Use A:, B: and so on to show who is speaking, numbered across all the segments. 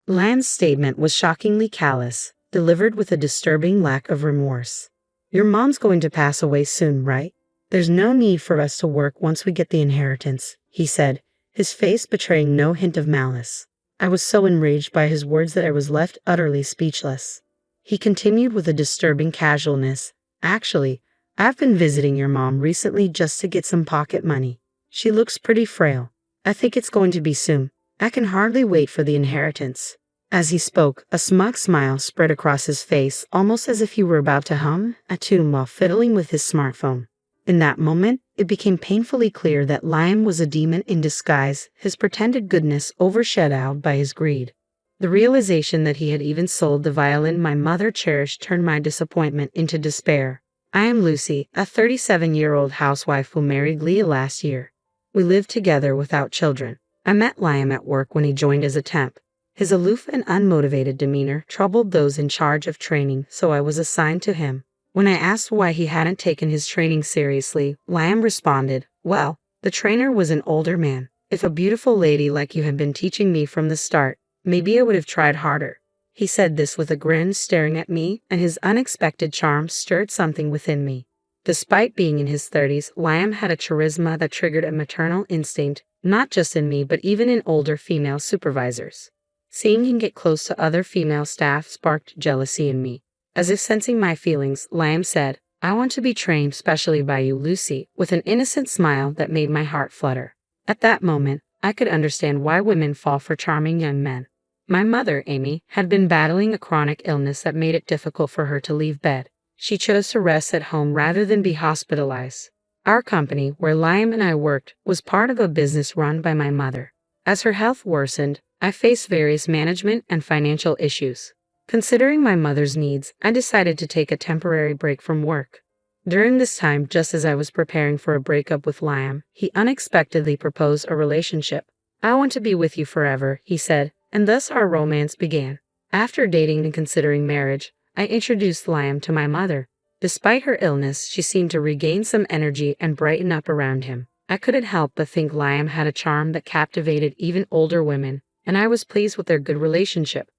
A: Liam's statement was shockingly callous, delivered with a disturbing lack of remorse. Your mom's going to pass away soon, right? There's no need for us to work once we get the inheritance, he said, his face betraying no hint of malice. I was so enraged by his words that I was left utterly speechless. He continued with a disturbing casualness. Actually, I've been visiting your mom recently just to get some pocket money. She looks pretty frail. I think it's going to be soon. I can hardly wait for the inheritance. As he spoke, a smug smile spread across his face, almost as if he were about to hum a tune while fiddling with his smartphone. In that moment, it became painfully clear that Liam was a demon in disguise, his pretended goodness overshadowed by his greed. The realization that he had even sold the violin my mother cherished turned my disappointment into despair. I am Lucy, a 37-year-old housewife who married Leah last year. We lived together without children. I met Liam at work when he joined as a temp. His aloof and unmotivated demeanor troubled those in charge of training, so I was assigned to him. When I asked why he hadn't taken his training seriously, Liam responded, "Well, the trainer was an older man. If a beautiful lady like you had been teaching me from the start, maybe I would have tried harder." He said this with a grin, staring at me, and his unexpected charm stirred something within me. Despite being in his 30s, Liam had a charisma that triggered a maternal instinct, not just in me but even in older female supervisors. Seeing him get close to other female staff sparked jealousy in me. As if sensing my feelings, Liam said, "I want to be trained specially by you, Lucy," with an innocent smile that made my heart flutter. At that moment, I could understand why women fall for charming young men. My mother, Amy, had been battling a chronic illness that made it difficult for her to leave bed. She chose to rest at home rather than be hospitalized. Our company, where Liam and I worked, was part of a business run by my mother. As her health worsened, I faced various management and financial issues. Considering my mother's needs, I decided to take a temporary break from work. During this time, just as I was preparing for a breakup with Liam, he unexpectedly proposed a relationship. "I want to be with you forever," he said, and thus our romance began. After dating and considering marriage, I introduced Liam to my mother. Despite her illness, she seemed to regain some energy and brighten up around him. I couldn't help but think Liam had a charm that captivated even older women, and I was pleased with their good relationship.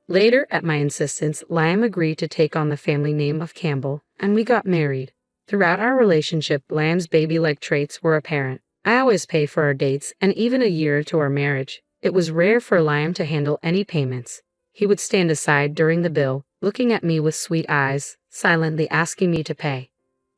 A: Later, at my insistence, Liam agreed to take on the family name of Campbell, and we got married. Throughout our relationship, Liam's baby-like traits were apparent. I always paid for our dates, and even a year into our marriage, it was rare for Liam to handle any payments. He would stand aside during the bill, looking at me with sweet eyes, silently asking me to pay.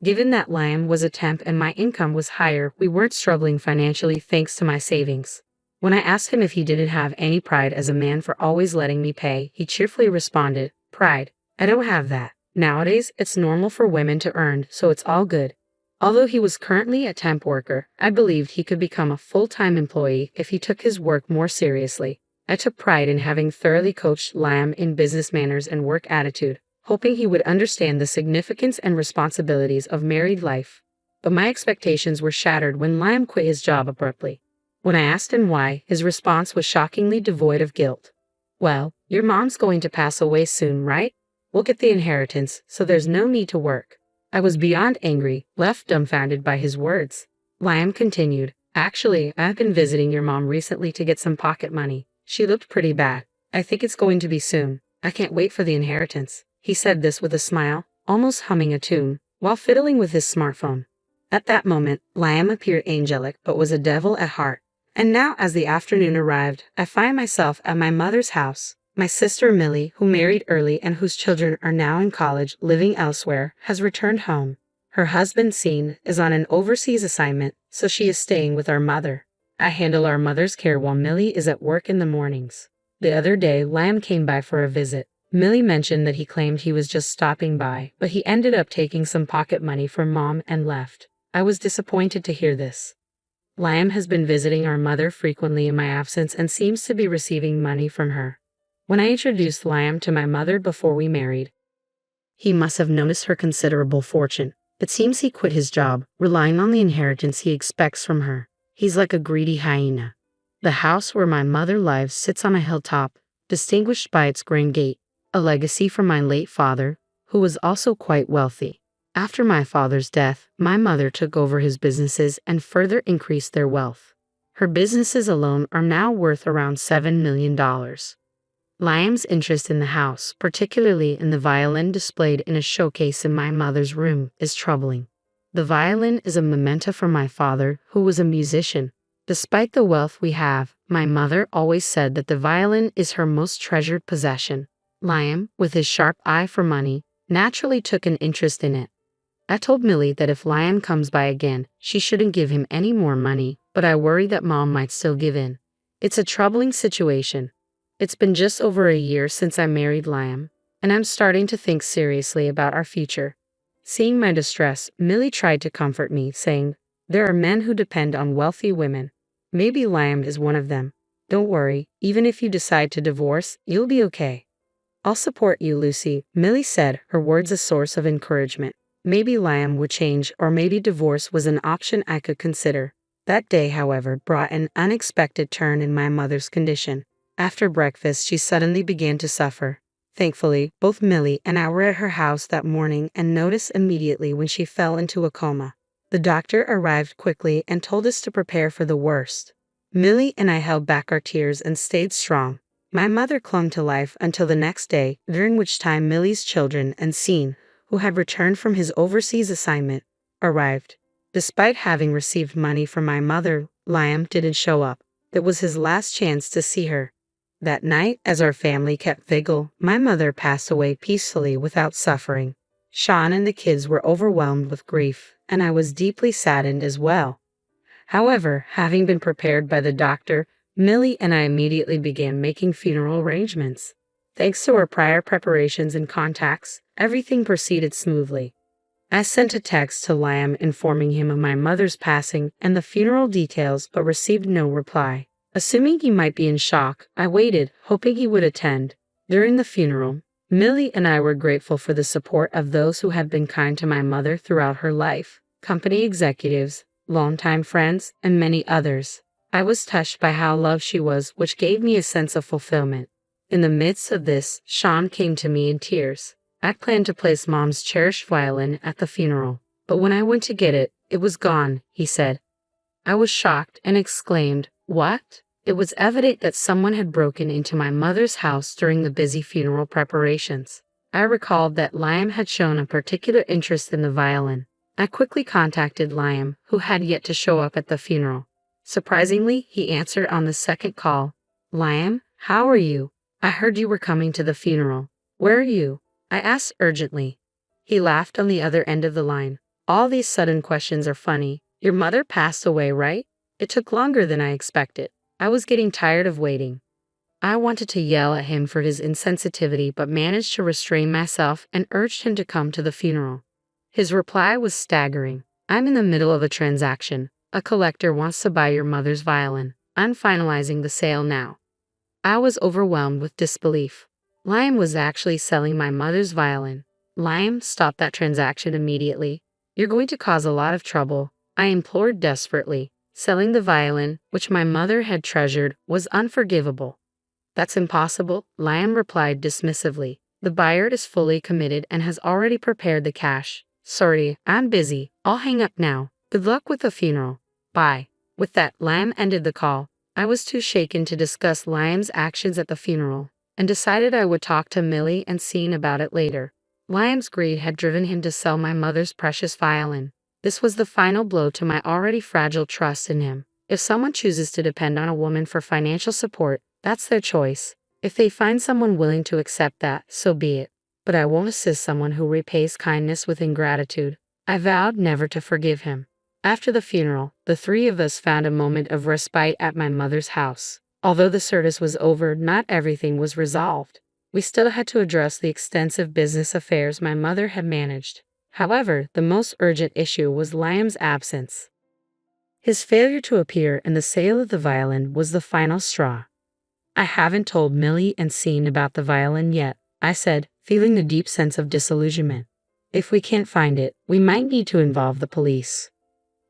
A: Given that Liam was a temp and my income was higher, we weren't struggling financially thanks to my savings. When I asked him if he didn't have any pride as a man for always letting me pay, he cheerfully responded, "Pride? I don't have that. Nowadays, it's normal for women to earn, so it's all good." Although he was currently a temp worker, I believed he could become a full-time employee if he took his work more seriously. I took pride in having thoroughly coached Liam in business manners and work attitude, hoping he would understand the significance and responsibilities of married life. But my expectations were shattered when Liam quit his job abruptly. When I asked him why, his response was shockingly devoid of guilt. "Well, your mom's going to pass away soon, right? We'll get the inheritance, so there's no need to work." I was beyond angry, left dumbfounded by his words. Liam continued, "Actually, I've been visiting your mom recently to get some pocket money. She looked pretty bad. I think it's going to be soon. I can't wait for the inheritance." He said this with a smile, almost humming a tune, while fiddling with his smartphone. At that moment, Liam appeared angelic but was a devil at heart. And now, as the afternoon arrived, I find myself at my mother's house. My sister Millie, who married early and whose children are now in college living elsewhere, has returned home. Her husband, Sean, is on an overseas assignment, so she is staying with our mother. I handle our mother's care while Millie is at work in the mornings. The other day, Liam came by for a visit. Millie mentioned that he claimed he was just stopping by, but he ended up taking some pocket money from Mom and left. I was disappointed to hear this. Liam has been visiting our mother frequently in my absence and seems to be receiving money from her. When I introduced Liam to my mother before we married, he must have noticed her considerable fortune. It seems he quit his job, relying on the inheritance he expects from her. He's like a greedy hyena. The house where my mother lives sits on a hilltop, distinguished by its grand gate, a legacy from my late father, who was also quite wealthy. After my father's death, my mother took over his businesses and further increased their wealth. Her businesses alone are now worth around $7 million. Liam's interest in the house, particularly in the violin displayed in a showcase in my mother's room, is troubling. The violin is a memento from my father, who was a musician. Despite the wealth we have, my mother always said that the violin is her most treasured possession. Liam, with his sharp eye for money, naturally took an interest in it. I told Millie that if Liam comes by again, she shouldn't give him any more money, but I worry that Mom might still give in. It's a troubling situation. It's been just over a year since I married Liam, and I'm starting to think seriously about our future. Seeing my distress, Millie tried to comfort me, saying, "There are men who depend on wealthy women. Maybe Liam is one of them. Don't worry, even if you decide to divorce, you'll be okay." "I'll support you, Lucy," Millie said, her words a source of encouragement. Maybe Liam would change, or maybe divorce was an option I could consider. That day, however, brought an unexpected turn in my mother's condition. After breakfast, she suddenly began to suffer. Thankfully, both Millie and I were at her house that morning and noticed immediately when she fell into a coma. The doctor arrived quickly and told us to prepare for the worst. Millie and I held back our tears and stayed strong. My mother clung to life until the next day, during which time Millie's children and Sean, who had returned from his overseas assignment, arrived. Despite having received money from my mother, Liam didn't show up. It was his last chance to see her. That night, as our family kept vigil, my mother passed away peacefully without suffering. Sean and the kids were overwhelmed with grief, and I was deeply saddened as well. However, having been prepared by the doctor, Millie and I immediately began making funeral arrangements. Thanks to our prior preparations and contacts, everything proceeded smoothly. I sent a text to Liam informing him of my mother's passing and the funeral details, but received no reply. Assuming he might be in shock, I waited, hoping he would attend. During the funeral, Millie and I were grateful for the support of those who had been kind to my mother throughout her life, company executives, longtime friends, and many others. I was touched by how loved she was, which gave me a sense of fulfillment. In the midst of this, Sean came to me in tears. I planned to place Mom's cherished violin at the funeral, but when I went to get it, it was gone, he said. I was shocked and exclaimed, "What?" It was evident that someone had broken into my mother's house during the busy funeral preparations. I recalled that Liam had shown a particular interest in the violin. I quickly contacted Liam, who had yet to show up at the funeral. Surprisingly, he answered on the second call. "Liam, how are you? I heard you were coming to the funeral. Where are you?" I asked urgently. He laughed on the other end of the line. "All these sudden questions are funny. Your mother passed away, right? It took longer than I expected." I was getting tired of waiting. I wanted to yell at him for his insensitivity, but managed to restrain myself and urged him to come to the funeral. His reply was staggering. "I'm in the middle of a transaction. A collector wants to buy your mother's violin. I'm finalizing the sale now." I was overwhelmed with disbelief. Liam was actually selling my mother's violin. "Liam, stop that transaction immediately. You're going to cause a lot of trouble," I implored desperately. Selling the violin, which my mother had treasured, was unforgivable. "That's impossible," Liam replied dismissively. "The buyer is fully committed and has already prepared the cash. Sorry, I'm busy. I'll hang up now. Good luck with the funeral. Bye." With that, Liam ended the call. I was too shaken to discuss Liam's actions at the funeral, and decided I would talk to Millie and Sean about it later. Liam's greed had driven him to sell my mother's precious violin. This was the final blow to my already fragile trust in him. If someone chooses to depend on a woman for financial support, that's their choice. If they find someone willing to accept that, so be it. But I won't assist someone who repays kindness with ingratitude. I vowed never to forgive him. After the funeral, the three of us found a moment of respite at my mother's house. Although the service was over, not everything was resolved. We still had to address the extensive business affairs my mother had managed. However, the most urgent issue was Liam's absence. His failure to appear in the sale of the violin was the final straw. "I haven't told Millie and Sean about the violin yet," I said, feeling a deep sense of disillusionment. "If we can't find it, we might need to involve the police."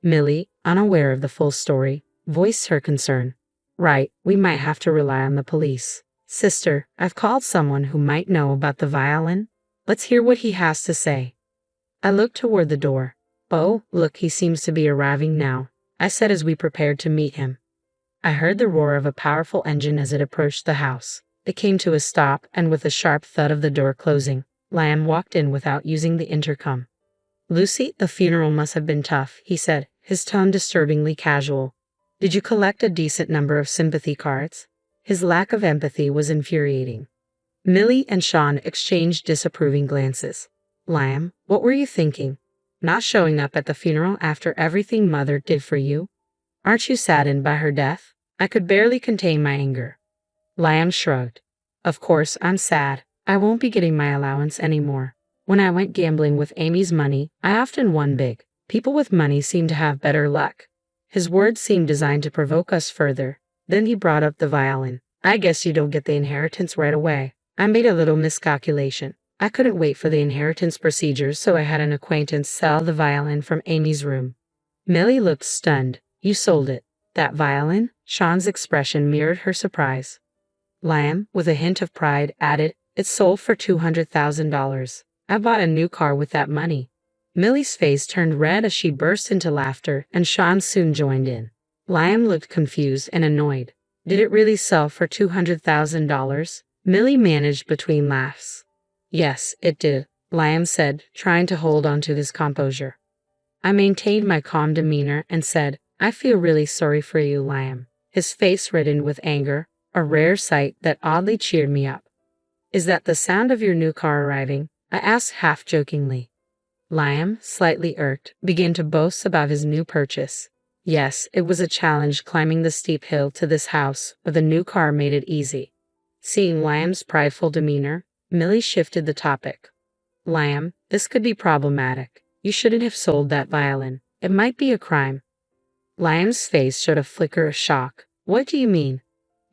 A: Millie, unaware of the full story, voiced her concern. "Right, we might have to rely on the police. Sister, I've called someone who might know about the violin. Let's hear what he has to say." I looked toward the door. "Oh, look, he seems to be arriving now," I said as we prepared to meet him. I heard the roar of a powerful engine as it approached the house. It came to a stop, and with a sharp thud of the door closing, Liam walked in without using the intercom. "Lucy, the funeral must have been tough," he said, his tone disturbingly casual. "Did you collect a decent number of sympathy cards?" His lack of empathy was infuriating. Millie and Sean exchanged disapproving glances. "Liam, what were you thinking? Not showing up at the funeral after everything Mother did for you? Aren't you saddened by her death?" I could barely contain my anger. Liam shrugged. "Of course I'm sad. I won't be getting my allowance anymore. When I went gambling with Amy's money, I often won big. People with money seem to have better luck." His words seemed designed to provoke us further. Then he brought up the violin. "I guess you don't get the inheritance right away. I made a little miscalculation. I couldn't wait for the inheritance procedures, so I had an acquaintance sell the violin from Amy's room." Millie looked stunned. "You sold it? That violin?" Sean's expression mirrored her surprise. Liam, with a hint of pride, added, "It sold for $200,000. I bought a new car with that money." Millie's face turned red as she burst into laughter, and Sean soon joined in. Liam looked confused and annoyed. "Did it really sell for $200,000? Millie managed between laughs. "Yes, it did," Liam said, trying to hold on to his composure. I maintained my calm demeanor and said, "I feel really sorry for you, Liam." His face reddened with anger, a rare sight that oddly cheered me up. "Is that the sound of your new car arriving?" I asked half-jokingly. Liam, slightly irked, began to boast about his new purchase. Yes, it was a challenge climbing the steep hill to this house, but the new car made it easy. Seeing Liam's prideful demeanor, Millie shifted the topic. "Liam, this could be problematic. You shouldn't have sold that violin. It might be a crime." Liam's face showed a flicker of shock. "What do you mean?"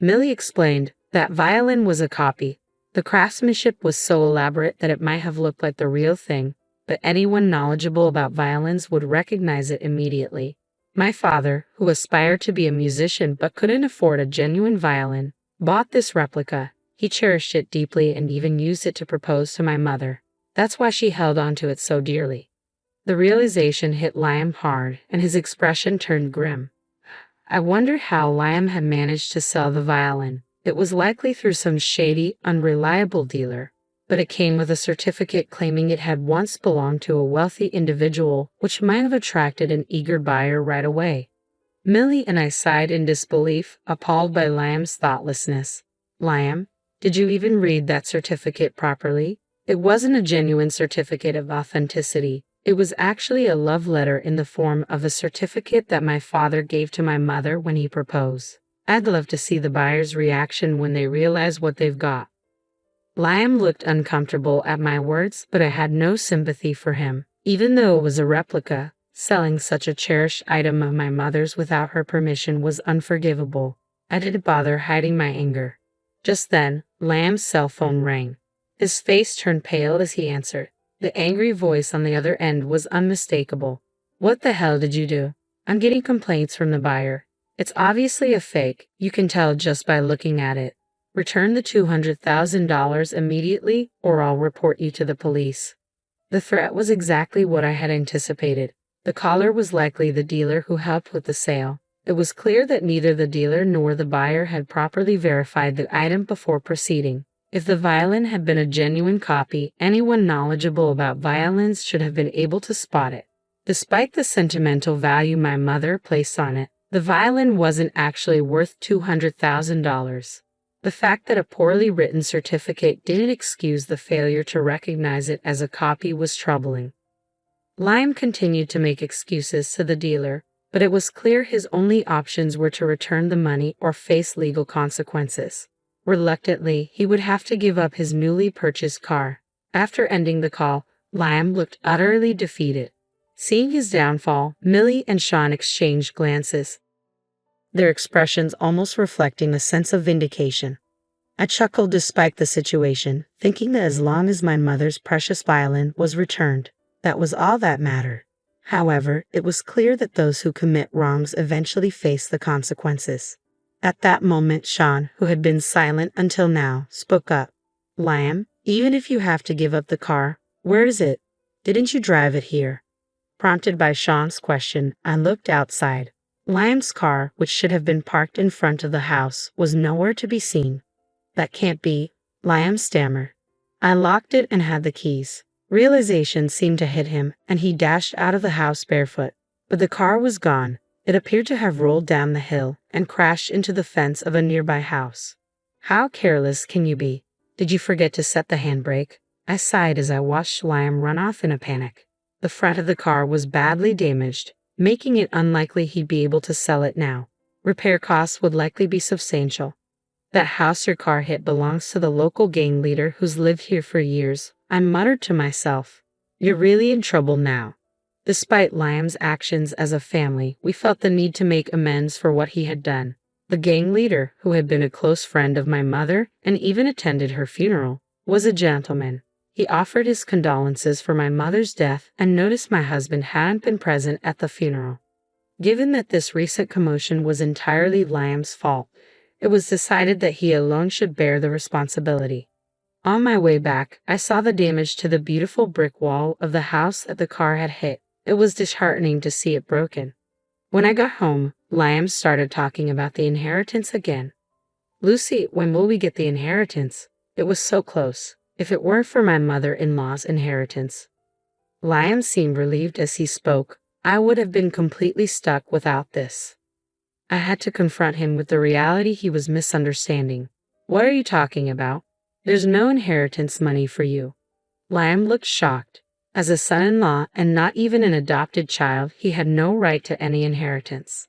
A: Millie explained. "That violin was a copy. The craftsmanship was so elaborate that it might have looked like the real thing, but anyone knowledgeable about violins would recognize it immediately. My father, who aspired to be a musician but couldn't afford a genuine violin, bought this replica. He cherished it deeply and even used it to propose to my mother. That's why she held on to it so dearly." The realization hit Liam hard, and his expression turned grim. I wondered how Liam had managed to sell the violin. It was likely through some shady, unreliable dealer, but it came with a certificate claiming it had once belonged to a wealthy individual, which might have attracted an eager buyer right away. Millie and I sighed in disbelief, appalled by Liam's thoughtlessness. "Liam, did you even read that certificate properly? It wasn't a genuine certificate of authenticity. It was actually a love letter in the form of a certificate that my father gave to my mother when he proposed. I'd love to see the buyer's reaction when they realize what they've got." Liam looked uncomfortable at my words, but I had no sympathy for him. Even though it was a replica, selling such a cherished item of my mother's without her permission was unforgivable. I didn't bother hiding my anger. Just then, Liam's cell phone rang. His face turned pale as he answered. The angry voice on the other end was unmistakable. "What the hell did you do? I'm getting complaints from the buyer. It's obviously a fake. You can tell just by looking at it. Return the $200,000 immediately, or I'll report you to the police." The threat was exactly what I had anticipated. The caller was likely the dealer who helped with the sale. It was clear that neither the dealer nor the buyer had properly verified the item before proceeding. If the violin had been a genuine copy, anyone knowledgeable about violins should have been able to spot it. Despite the sentimental value my mother placed on it, the violin wasn't actually worth $200,000. The fact that a poorly written certificate didn't excuse the failure to recognize it as a copy was troubling. Liam continued to make excuses to the dealer, but it was clear his only options were to return the money or face legal consequences. Reluctantly, he would have to give up his newly purchased car. After ending the call, Liam looked utterly defeated. Seeing his downfall, Millie and Sean exchanged glances, their expressions almost reflecting a sense of vindication. I chuckled despite the situation, thinking that as long as my mother's precious violin was returned, that was all that mattered. However, it was clear that those who commit wrongs eventually face the consequences. At that moment, Sean, who had been silent until now, spoke up. "Liam, even if you have to give up the car, where is it? Didn't you drive it here?" Prompted by Sean's question, I looked outside. Liam's car, which should have been parked in front of the house, was nowhere to be seen. That can't be, Liam stammered. I locked it and had the keys. Realization seemed to hit him, and he dashed out of the house barefoot. But the car was gone. It appeared to have rolled down the hill and crashed into the fence of a nearby house. How careless can you be? Did you forget to set the handbrake? I sighed as I watched Liam run off in a panic. The front of the car was badly damaged, making it unlikely he'd be able to sell it now. Repair costs would likely be substantial. That house your car hit belongs to the local gang leader who's lived here for years, I muttered to myself. You're really in trouble now. Despite Liam's actions as a family, we felt the need to make amends for what he had done. The gang leader, who had been a close friend of my mother and even attended her funeral, was a gentleman. He offered his condolences for my mother's death and noticed my husband hadn't been present at the funeral. Given that this recent commotion was entirely Liam's fault, it was decided that he alone should bear the responsibility. On my way back, I saw the damage to the beautiful brick wall of the house that the car had hit. It was disheartening to see it broken. When I got home, Liam started talking about the inheritance again. Lucy, when will we get the inheritance? It was so close. If it weren't for my mother-in-law's inheritance. Liam seemed relieved as he spoke. I would have been completely stuck without this. I had to confront him with the reality he was misunderstanding. What are you talking about? There's no inheritance money for you. Liam looked shocked. As a son-in-law and not even an adopted child, he had no right to any inheritance.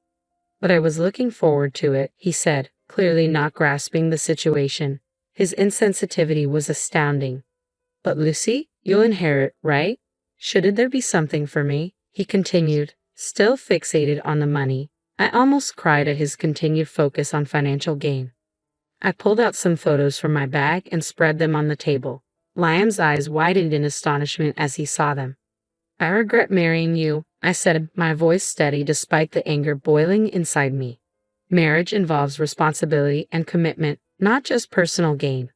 A: But I was looking forward to it, he said, clearly not grasping the situation. His insensitivity was astounding. But Lucy, you'll inherit, right? Shouldn't there be something for me? He continued, still fixated on the money. I almost cried at his continued focus on financial gain. I pulled out some photos from my bag and spread them on the table. Liam's eyes widened in astonishment as he saw them. I regret marrying you, I said, my voice steady despite the anger boiling inside me. Marriage involves responsibility and commitment, not just personal gain.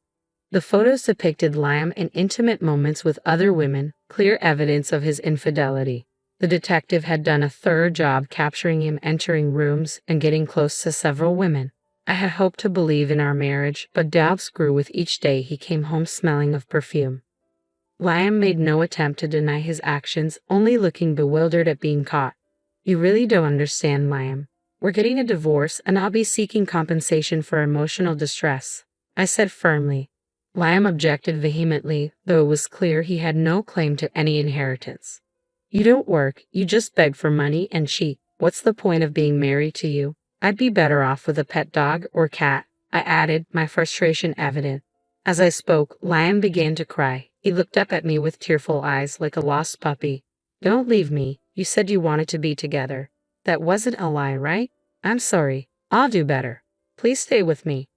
A: The photos depicted Liam in intimate moments with other women, clear evidence of his infidelity. The detective had done a thorough job capturing him entering rooms and getting close to several women. I had hoped to believe in our marriage, but doubts grew with each day he came home smelling of perfume. Liam made no attempt to deny his actions, only looking bewildered at being caught. You really don't understand, Liam. We're getting a divorce and I'll be seeking compensation for emotional distress, I said firmly. Liam objected vehemently, though it was clear he had no claim to any inheritance. You don't work, you just beg for money and cheat. What's the point of being married to you? I'd be better off with a pet dog or cat, I added, my frustration evident. As I spoke, Liam began to cry. He looked up at me with tearful eyes like a lost puppy. Don't leave me, you said you wanted to be together. That wasn't a lie, right? I'm sorry, I'll do better. Please stay with me.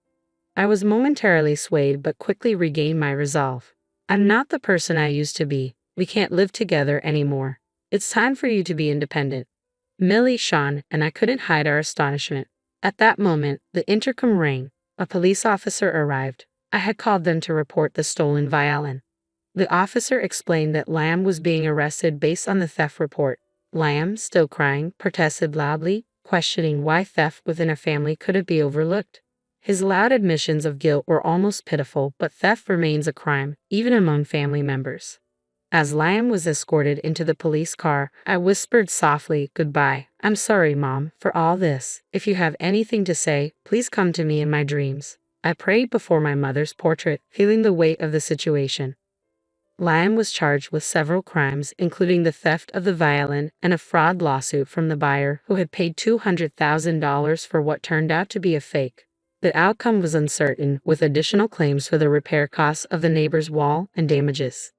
A: I was momentarily swayed but quickly regained my resolve. I'm not the person I used to be. We can't live together anymore. It's time for you to be independent. Millie shone, and I couldn't hide our astonishment. At that moment, the intercom rang. A police officer arrived. I had called them to report the stolen violin. The officer explained that Liam was being arrested based on the theft report. Liam, still crying, protested loudly, questioning why theft within a family couldn't be overlooked. His loud admissions of guilt were almost pitiful, but theft remains a crime, even among family members. As Liam was escorted into the police car, I whispered softly, "Goodbye. I'm sorry, Mom, for all this. If you have anything to say, please come to me in my dreams." I prayed before my mother's portrait, feeling the weight of the situation. Liam was charged with several crimes, including the theft of the violin and a fraud lawsuit from the buyer who had paid $200,000 for what turned out to be a fake. The outcome was uncertain, with additional claims for the repair costs of the neighbor's wall and damages.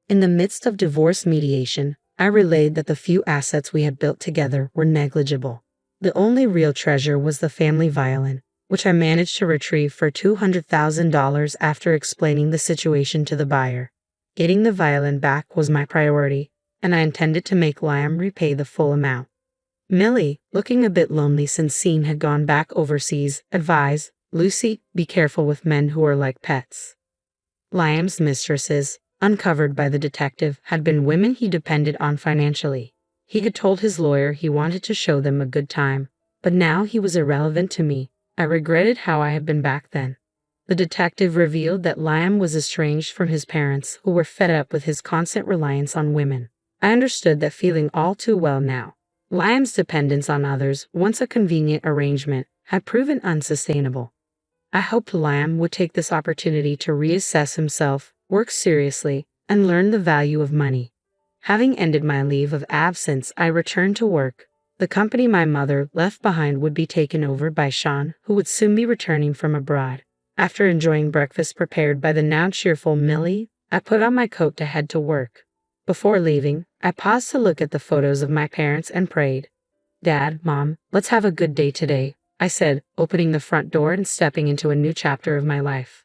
A: In the midst of divorce mediation, I relayed that the few assets we had built together were negligible. The only real treasure was the family violin, which I managed to retrieve for $200,000 after explaining the situation to the buyer. Getting the violin back was my priority, and I intended to make Liam repay the full amount. Millie, looking a bit lonely since Sean had gone back overseas, advised, "Lucy, be careful with men who are like pets." Liam's mistresses, uncovered by the detective, had been women he depended on financially. He had told his lawyer he wanted to show them a good time, but now he was irrelevant to me. I regretted how I had been back then. The detective revealed that Liam was estranged from his parents, who were fed up with his constant reliance on women. I understood that feeling all too well now. Liam's dependence on others, once a convenient arrangement, had proven unsustainable. I hoped Liam would take this opportunity to reassess himself, work seriously, and learn the value of money. Having ended my leave of absence, I returned to work. The company my mother left behind would be taken over by Sean, who would soon be returning from abroad. After enjoying breakfast prepared by the now cheerful Millie, I put on my coat to head to work. Before leaving, I paused to look at the photos of my parents and prayed. "Dad, Mom, let's have a good day today," I said, opening the front door and stepping into a new chapter of my life.